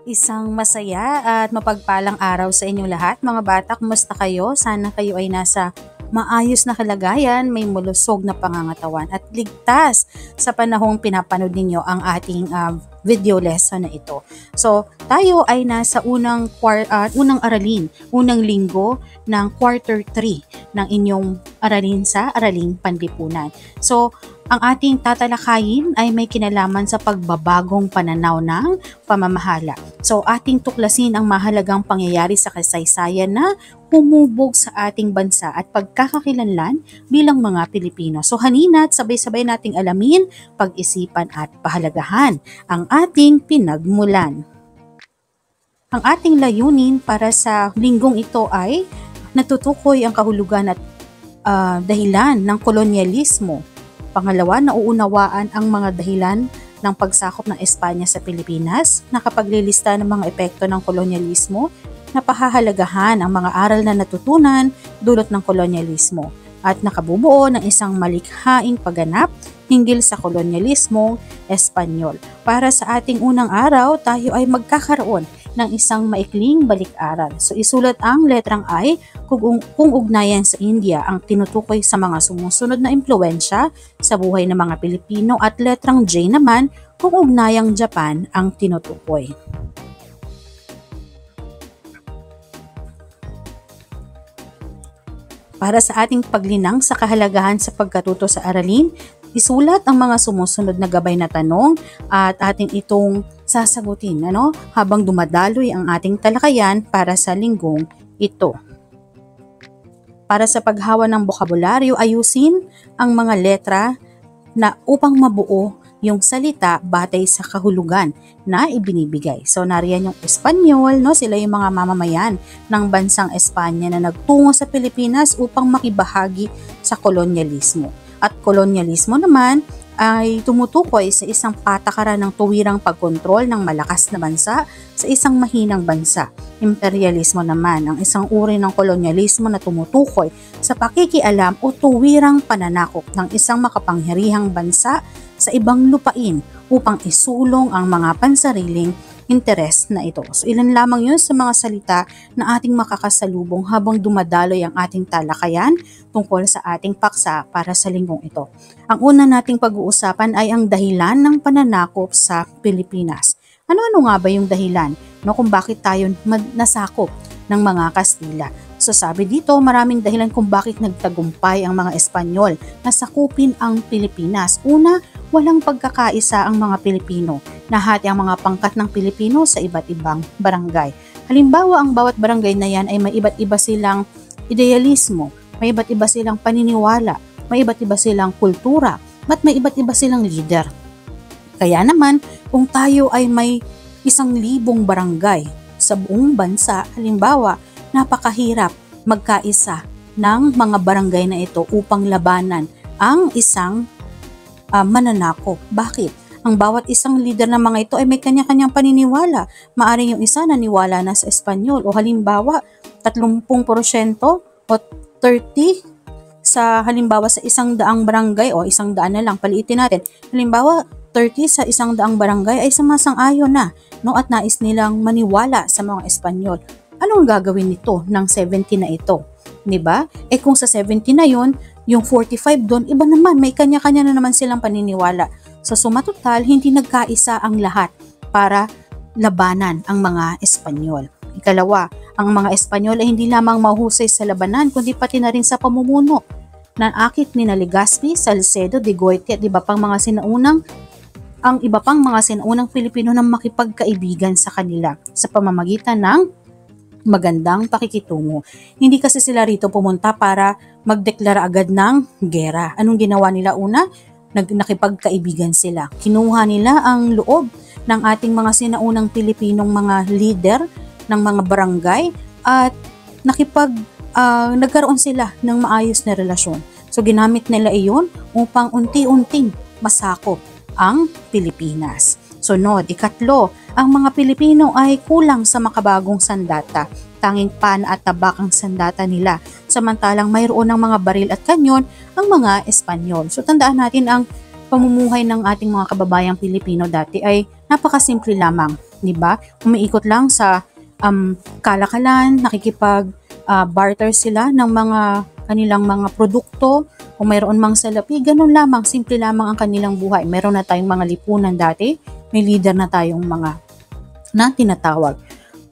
Isang masaya at mapagpalang araw sa inyong lahat. Mga bata, kumusta kayo? Sana kayo ay nasa maayos na kalagayan, may malusog na pangangatawan at ligtas sa panahong pinapanood ninyo ang ating video lesson na ito. So, tayo ay nasa unang aralin, unang linggo ng quarter 3 ng inyong aralin sa Araling Panlipunan. So, ang ating tatalakayin ay may kinalaman sa pagbabagong pananaw ng pamamahala. So, ating tuklasin ang mahalagang pangyayari sa kasaysayan na humubog sa ating bansa at pagkakakilanlan bilang mga Pilipino. So, halina't sabay-sabay nating alamin, pag-isipan at pahalagahan ang ating pinagmulan. Ang ating layunin para sa linggong ito ay natutukoy ang kahulugan at dahilan ng kolonyalismo. Pangalawa, nauunawaan ang mga dahilan ng pagsakop ng Espanya sa Pilipinas, nakapaglilista ng mga epekto ng kolonyalismo, napahahalagahan ang mga aral na natutunan dulot ng kolonyalismo, at nakabubuo ng isang malikhaing pagganap hinggil sa kolonyalismong Espanyol. Para sa ating unang araw, tayo ay magkakaroon ng isang maikling balik-aral. So isulat ang letrang I kung ugnayan sa India ang tinutukoy sa mga sumusunod na impluwensya sa buhay ng mga Pilipino at letrang J naman kung ugnayang Japan ang tinutukoy. Para sa ating paglinang sa kahalagahan sa pagkatuto sa aralin, isulat ang mga sumusunod na gabay na tanong at ating itong sasagutin habang dumadaloy ang ating talakayan para sa linggong ito. Para sa paghawa ng bokabularyo, ayusin ang mga letra na upang mabuo yung salita batay sa kahulugan na ibinibigay. So nariyan yung Espanyol, sila yung mga mamamayan ng bansang Espanya na nagtungo sa Pilipinas upang makibahagi sa kolonyalismo. At kolonyalismo naman ay tumutukoy sa isang patakaran ng tuwirang pagkontrol ng malakas na bansa sa isang mahinang bansa. Imperialismo naman ang isang uri ng kolonyalismo na tumutukoy sa pakikialam o tuwirang pananakop ng isang makapangyarihang bansa sa ibang lupain upang isulong ang mga pansariling interes na ito. So ilan lamang yun sa mga salita na ating makakasalubong habang dumadaloy ang ating talakayan tungkol sa ating paksa para sa linggong ito. Ang una nating pag-uusapan ay ang dahilan ng pananakop sa Pilipinas. Ano-ano nga ba yung dahilan kung bakit tayo nasakop ng mga Kastila? So sabi dito, maraming dahilan kung bakit nagtagumpay ang mga Espanyol na sakupin ang Pilipinas. Una, walang pagkakaisa ang mga Pilipino. Nahati ang mga pangkat ng Pilipino sa iba't ibang barangay. Halimbawa, ang bawat barangay na yan ay may iba't iba silang idealismo, may iba't iba silang paniniwala, may iba't iba silang kultura, at may iba't iba silang leader. Kaya naman, kung tayo ay may 1,000 barangay sa buong bansa, halimbawa, napakahirap magkaisa ng mga barangay na ito upang labanan ang isang mananakop. Bakit? Ang bawat isang leader ng mga ito ay may kanya-kanyang paniniwala. Maaring yung isa naniwala na sa Espanyol o halimbawa 30% o 30 sa halimbawa sa 100 barangay o 100 na lang, paliitin natin. Halimbawa 30 sa 100 barangay ay sumasang-ayon na at nais nilang maniwala sa mga Espanyol. Anong gagawin nito ng 70 na ito? Diba? Kung sa 70 na yun, yung 45 doon, iba naman, may kanya-kanya na naman silang paniniwala. Sa sumatotal, hindi nagkaisa ang lahat para labanan ang mga Espanyol. Ikalawa, ang mga Espanyol ay hindi lamang mahusay sa labanan, kundi pati na rin sa pamumuno. Naakit ni Legazpi, Salcedo, de Goiti at iba pang mga sinaunang Pilipino na makipagkaibigan sa kanila sa pamamagitan ng magandang pakikitungo. Hindi kasi sila rito pumunta para magdeklara agad ng gera. Anong ginawa nila una? Nakipagkaibigan sila. Kinuha nila ang loob ng ating mga sinaunang Pilipinong mga leader ng mga barangay at nagkaroon sila ng maayos na relasyon. So ginamit nila iyon upang unti-unting masakop ang Pilipinas. Sunod, ikatlo, ang mga Pilipino ay kulang sa makabagong sandata. Tanging pan at tabak ang sandata nila. Samantalang mayroon ng mga baril at kanyon ang mga Espanyol. So tandaan natin ang pamumuhay ng ating mga kababayang Pilipino dati ay napakasimple lamang. di ba? Umiikot lang sa kalakalan, barter sila ng mga kanilang mga produkto, kung mayroon mang salapi, ganun lamang, simple lamang ang kanilang buhay. Meron na tayong mga lipunan dati, may leader na tayong mga na tinatawag.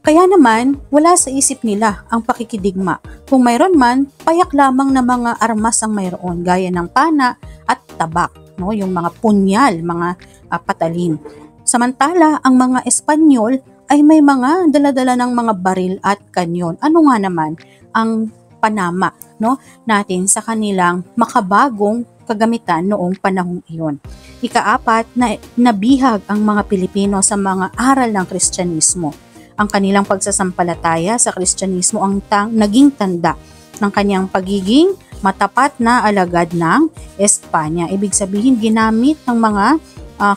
Kaya naman, wala sa isip nila ang pakikidigma. Kung mayroon man, payak lamang na mga armas ang mayroon, gaya ng pana at tabak, no? Yung mga punyal, mga patalin. Samantala, ang mga Espanyol ay may mga dala-dala ng mga baril at kanyon. Ano nga naman ang panama, no, natin sa kanilang makabagong kagamitan noong panahong iyon. Ikaapat, na nabihag ang mga Pilipino sa mga aral ng Kristyanismo. Ang kanilang pagsasampalataya sa Kristyanismo ang naging tanda ng kanyang pagiging matapat na alagad ng Espanya. Ibig sabihin, ginamit ng mga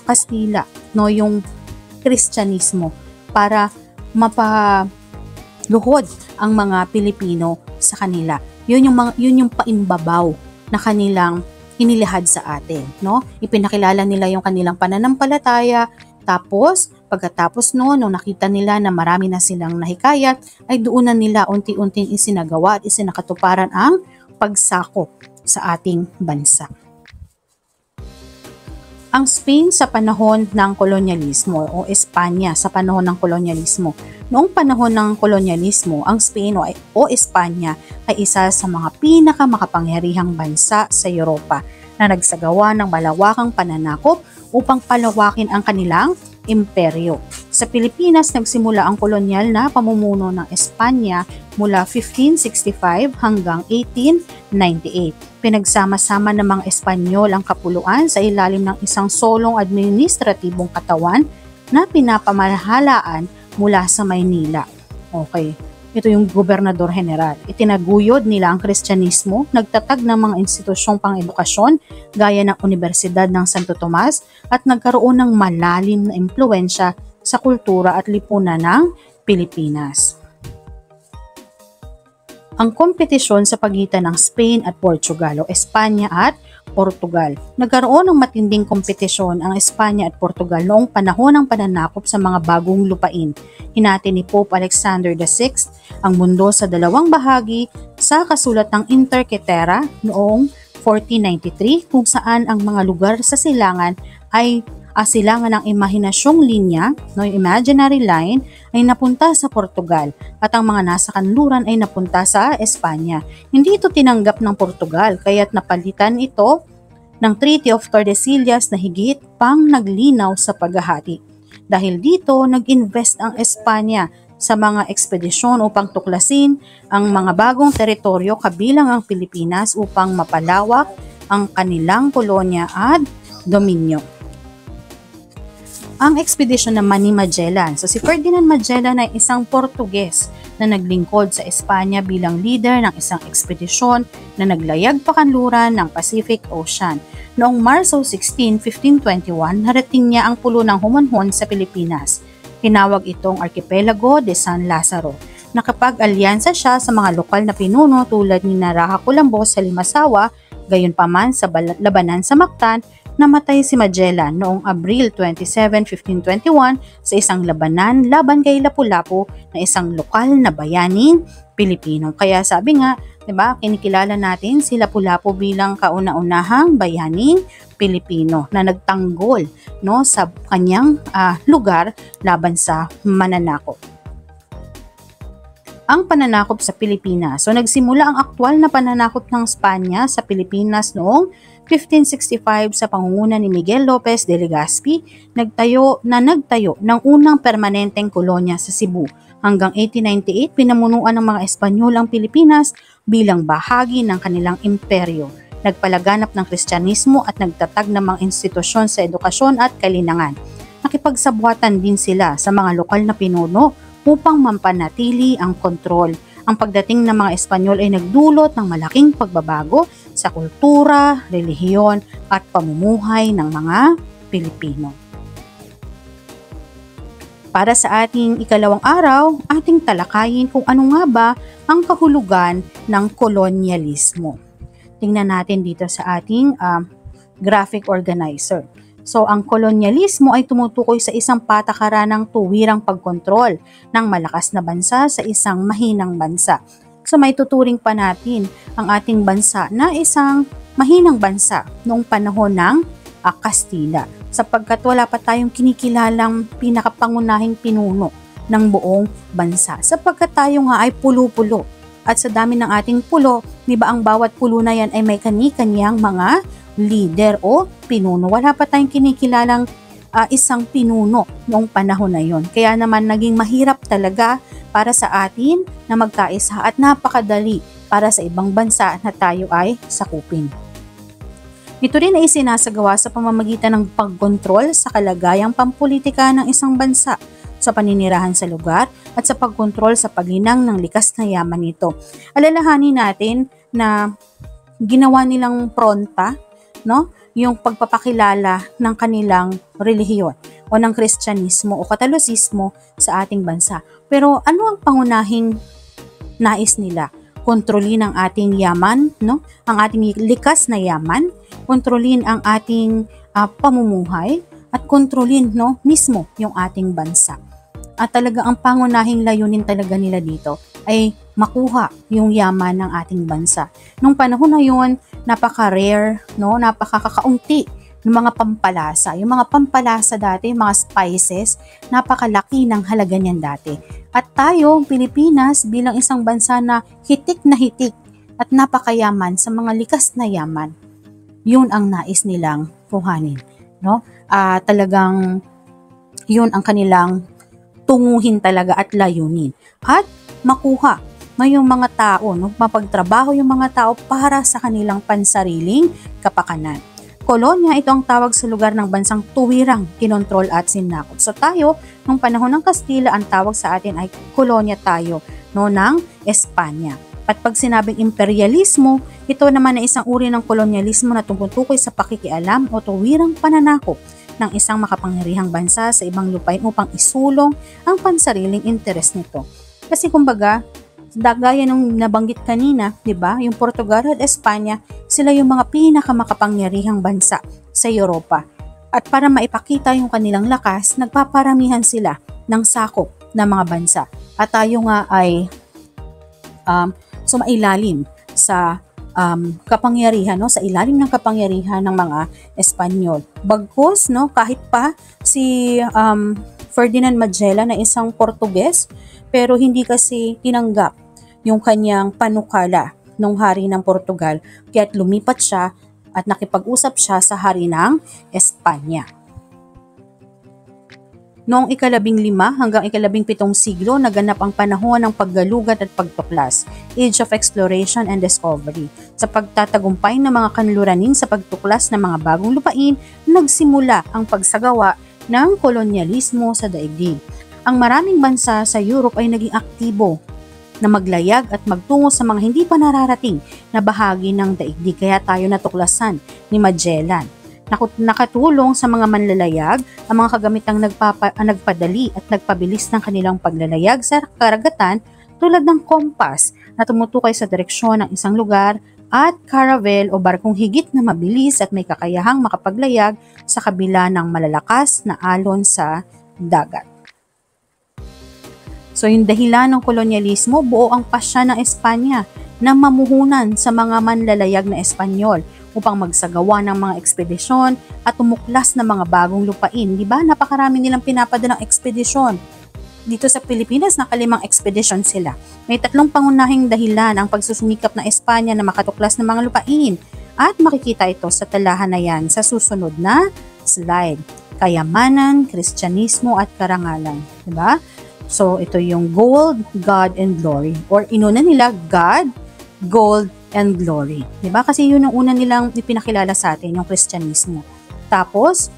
Kastila, no, yung Kristyanismo para mapaluhod ang mga Pilipino sa kanila. Yun yung paimbabaw na kanilang inilahad sa atin, no? Ipinakilala nila yung kanilang pananampalataya, tapos pagkatapos nung nakita nila na marami na silang nahikayat, ay doon na nila unti-unting isinagawa at isinakatuparan ang pagsakop sa ating bansa. Ang Spain sa panahon ng kolonyalismo o Espanya sa panahon ng kolonyalismo. Noong panahon ng kolonyalismo, ang Spain o Espanya ay isa sa mga pinakamakapangyarihang bansa sa Europa na nagsagawa ng malawakang pananakop upang palawakin ang kanilang imperyo. Sa Pilipinas, nagsimula ang kolonyal na pamumuno ng Espanya mula 1565 hanggang 1898. Pinagsama-sama ng mga Espanyol ang kapuluan sa ilalim ng isang solong administratibong katawan na pinapamahalaan mula sa Maynila. Okay, ito yung gobernador general. Itinaguyod nila ang Kristyanismo, nagtatag ng mga institusyong pang-edukasyon gaya ng Universidad ng Santo Tomas at nagkaroon ng malalim na impluensya sa kultura at lipunan ng Pilipinas. Ang kompetisyon sa pagitan ng Spain at Portugal o Espanya at Portugal. Nagkaroon ng matinding kompetisyon ang Espanya at Portugal noong panahon ng pananakop sa mga bagong lupain. Hinati ni Pope Alexander VI ang mundo sa dalawang bahagi sa kasulatang Intercetera noong 1493 kung saan ang mga lugar sa silangan ay silangan ng imahinasyong linya, no, yung imaginary line, ay napunta sa Portugal at ang mga nasa kanluran ay napunta sa Espanya. Hindi ito tinanggap ng Portugal kaya't napalitan ito ng Treaty of Tordesillas na higit pang naglinaw sa paghahati. Dahil dito, nag-invest ang Espanya sa mga ekspedisyon upang tuklasin ang mga bagong teritoryo kabilang ang Pilipinas upang mapalawak ang kanilang kolonya at dominyo. Ang ekspedisyon naman ni Magellan. So si Ferdinand Magellan ay isang Portuges na naglingkod sa Espanya bilang leader ng isang ekspedisyon na naglayag pakanluran ng Pacific Ocean. Noong Marso 16, 1521, narating niya ang pulo ng Humonhon sa Pilipinas. Tinawag itong Archipelago de San Lazaro. Nakapag-alyansa siya sa mga lokal na pinuno tulad ni Naraha Colombo sa Limasawa, gayunpaman sa labanan sa Mactan, namatay si Magellan noong Abril 27, 1521 sa isang labanan laban kay Lapu-Lapu na isang lokal na bayaning Pilipino. Kaya sabi nga, 'di ba, kinikilala natin si Lapu-Lapu bilang kauna-unahang bayaning Pilipino na nagtanggol, no, sa kanyang lugar laban sa mananakop. Ang pananakop sa Pilipinas. So nagsimula ang aktwal na pananakop ng Espanya sa Pilipinas noong 1565 sa pangunguna ni Miguel Lopez de Legazpi, nagtayo ng unang permanenteng kolonya sa Cebu. Hanggang 1898, pinamunuan ng mga Espanyol ang Pilipinas bilang bahagi ng kanilang imperyo. Nagpalaganap ng Kristyanismo at nagtatag ng mga institusyon sa edukasyon at kalinangan. Nakipagsabuatan din sila sa mga lokal na pinuno upang mampanatili ang kontrol. Ang pagdating ng mga Espanyol ay nagdulot ng malaking pagbabago sa kultura, relihiyon at pamumuhay ng mga Pilipino. Para sa ating ikalawang araw, ating talakayin kung ano nga ba ang kahulugan ng kolonyalismo. Tingnan natin dito sa ating graphic organizer. So, ang kolonyalismo ay tumutukoy sa isang patakaran ng tuwirang pagkontrol ng malakas na bansa sa isang mahinang bansa. So, may tuturing pa natin ang ating bansa na isang mahinang bansa noong panahon ng Kastila, sapagkat wala pa tayong kinikilalang pinakapangunahing pinuno ng buong bansa, sapagkat tayo nga ay pulo-pulo. At sa dami ng ating pulo, di ba ang bawat pulo na yan ay may kani-kanyang mga leader o pinuno. Wala pa tayong kinikilalang isang pinuno noong panahon na yon. Kaya naman naging mahirap talaga para sa atin na magkaisa at napakadali para sa ibang bansa na tayo ay sakupin. Ito rin ay isinasagawa sa pamamagitan ng pagkontrol sa kalagayang pampolitika ng isang bansa, sa paninirahan sa lugar at sa pagkontrol sa paglinang ng likas na yaman nito. Alalahanin natin na ginawa nilang pronta, no, yung pagpapakilala ng kanilang relihiyon o ng Kristyanismo o Katolisismo sa ating bansa. Pero ano ang pangunahing nais nila? Kontrolin ang ating yaman, no? Ang ating likas na yaman, kontrolin ang ating pamumuhay at kontrolin, no, mismo yung ating bansa. At talaga ang pangunahing layunin talaga nila dito ay makuha yung yaman ng ating bansa. Nung panahon na yun, napaka-rare, no? Napakakaunti ng mga pampalasa. Yung mga pampalasa dati, mga spices, napakalaki ng halaga niyan dati. At tayo, Pilipinas, bilang isang bansa na hitik at napakayaman sa mga likas na yaman, yun ang nais nilang kuhanin, no? Talagang yun ang kanilang tunguhin talaga at layunin. At makuha ngayong mga tao, no? Mapagtrabaho yung mga tao para sa kanilang pansariling kapakanan. Kolonya, ito ang tawag sa lugar ng bansang tuwirang kinontrol at sinakop. So tayo, nung panahon ng Kastila, ang tawag sa atin ay kolonya tayo, no, ng Espanya. At pag sinabing imperialismo, ito naman ay isang uri ng kolonyalismo na tumutukoy sa pakikialam o tuwirang pananakop ng isang makapangyarihang bansa sa ibang lupain upang isulong ang pansariling interes nito. Kasi kumbaga, gaya nung nabanggit kanina, 'di ba? Yung Portugal at Espanya, sila yung mga pinakamakapangyarihang bansa sa Europa. At para maipakita yung kanilang lakas, nagpaparamihan sila ng sakop ng mga bansa. At tayo nga ay sumailalim sa kapangyarihan, no, sa ilalim ng kapangyarihan ng mga Espanyol. Bagkus, no, kahit pa si Ferdinand Magellan na isang Portuges, pero hindi kasi tinanggap yung kanyang panukala ng hari ng Portugal, kaya't lumipat siya at nakipag-usap siya sa hari ng Espanya. Noong ika-15 hanggang ika-17 siglo, naganap ang panahon ng paggalugat at pagtuklas, Age of Exploration and Discovery. Sa pagtatagumpay ng mga kanluranin sa pagtuklas ng mga bagong lupain, nagsimula ang pagsagawa ng kolonyalismo sa daigdig. Ang maraming bansa sa Europe ay naging aktibo na maglayag at magtungo sa mga hindi pa nararating na bahagi ng daigdig, kaya tayo natuklasan ni Magellan. Nakatulong sa mga manlalayag ang mga kagamitang nagpadali at nagpabilis ng kanilang paglalayag sa karagatan, tulad ng kompas na tumutukoy sa direksyon ng isang lugar at caravel o barkong higit na mabilis at may kakayahang makapaglayag sa kabila ng malalakas na alon sa dagat. So yung dahilan ng kolonyalismo, buo ang pasya ng Espanya na mamuhunan sa mga manlalayag na Espanyol upang magsagawa ng mga ekspedisyon at tumuklas ng mga bagong lupain. Diba? Napakarami nilang pinapadalang ekspedisyon. Dito sa Pilipinas, nakalimang ekspedisyon sila. May 3 pangunahing dahilan ang pagsusumikap ng Espanya na makatuklas ng mga lupain. At makikita ito sa talahan na yan sa susunod na slide. Kayamanan, Kristyanismo at karangalan. Diba? So, ito yung gold, God, and glory. Or inuna nila God, gold, and glory. Diba? Kasi yun ang una nilang ipinakilala sa atin, yung Kristyanismo. Tapos,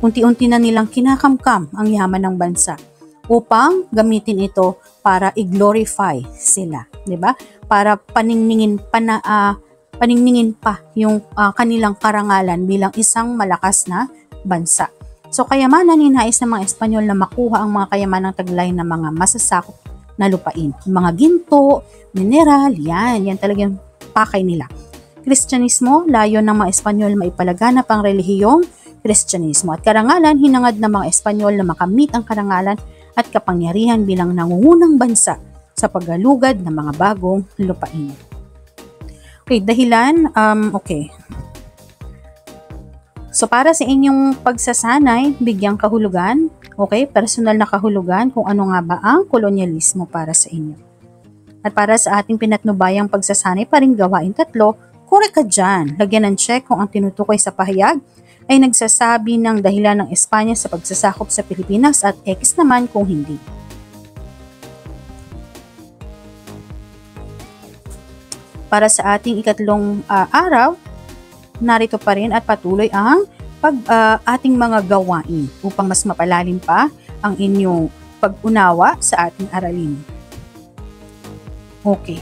unti-unti na nilang kinakamkam ang yaman ng bansa upang gamitin ito para i-glorify sila. Diba? Para paningningin pa yung kanilang karangalan bilang isang malakas na bansa. So, kayamanan, ninais ng mga Espanyol na makuha ang mga kayamanang taglay ng mga masasakop na lupain. Mga ginto, mineral, yan talagang pakay nila. Kristyanismo, layon ng mga Espanyol maipalaganap ang relihiyong Kristyanismo. At karangalan, hinangad ng mga Espanyol na makamit ang karangalan at kapangyarihan bilang nangungunang bansa sa paggalugad ng mga bagong lupain. Okay, dahilan, okay. So para sa inyong pagsasanay, bigyang kahulugan, okay, personal na kahulugan kung ano nga ba ang kolonyalismo para sa inyo. At para sa ating pinatnubayang pagsasanay pa rin gawain 3, correct ka dyan. Lagyan ng check kung ang tinutukoy sa pahayag ay nagsasabi ng dahilan ng Espanya sa pagsasakop sa Pilipinas at X naman kung hindi. Para sa ating ikatlong araw, narito pa rin at patuloy ang ating mga gawain upang mas mapalalim pa ang inyong pag-unawa sa ating aralin. Okay.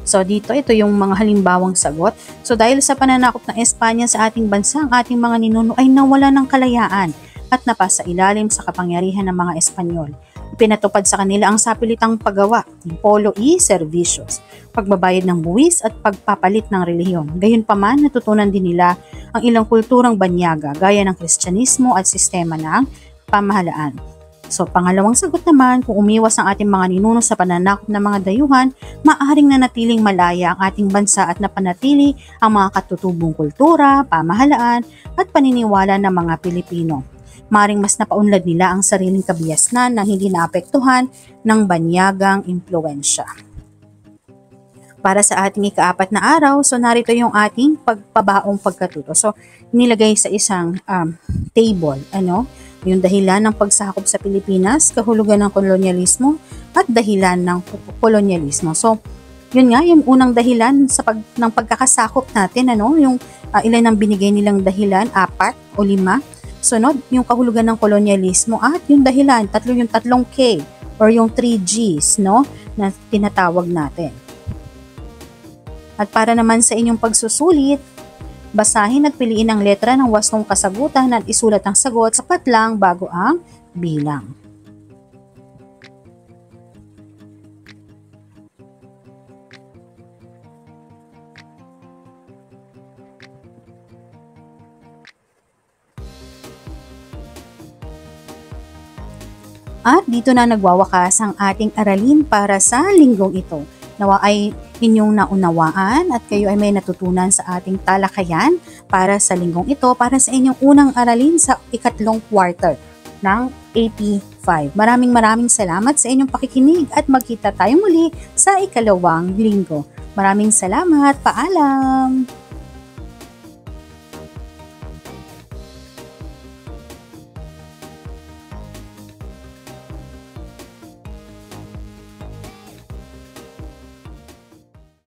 So dito, ito yung mga halimbawang sagot. So dahil sa pananakop ng Espanya sa ating bansa, ang ating mga ninuno ay nawala ng kalayaan at napasa ilalim sa kapangyarihan ng mga Espanyol. Pinatupad sa kanila ang sapilitang paggawa ng polo y servicios, pagbabayad ng buwis at pagpapalit ng relihiyon. Gayunpaman, natutunan din nila ang ilang kulturang banyaga gaya ng Kristyanismo at sistema ng pamahalaan. So, pangalawang sagot naman, kung umiwas ang ating mga ninuno sa pananakop ng mga dayuhan, maaaring nanatiling malaya ang ating bansa at napanatili ang mga katutubong kultura, pamahalaan at paniniwala ng mga Pilipino. Maring mas napaunlad nila ang sariling kabiasnan na hindi naapektuhan ng banyagang impluensya. Para sa ating ika-4 na araw, so narito yung ating pagpabaong pagkatuto. So, nilagay sa isang table, yung dahilan ng pagsakop sa Pilipinas, kahulugan ng kolonyalismo, at dahilan ng kolonyalismo. So, yun nga, yung unang dahilan ng pagkakasakop natin, yung ilan ang binigay nilang dahilan, 4 o 5. Sunod, yung kahulugan ng kolonyalismo at yung dahilan, yung tatlong K or yung 3 Gs, na tinatawag natin. At para naman sa inyong pagsusulit, basahin at piliin ang letra ng wastong kasagutan at isulat ang sagot sapat lang bago ang bilang. At dito na nagwawakas ang ating aralin para sa linggong ito. Nawa ay inyong naunawaan at kayo ay may natutunan sa ating talakayan para sa linggong ito para sa inyong unang aralin sa ikatlong quarter ng AP5. Maraming salamat sa inyong pakikinig at magkita tayo muli sa ikalawang linggo. Maraming salamat. Paalam!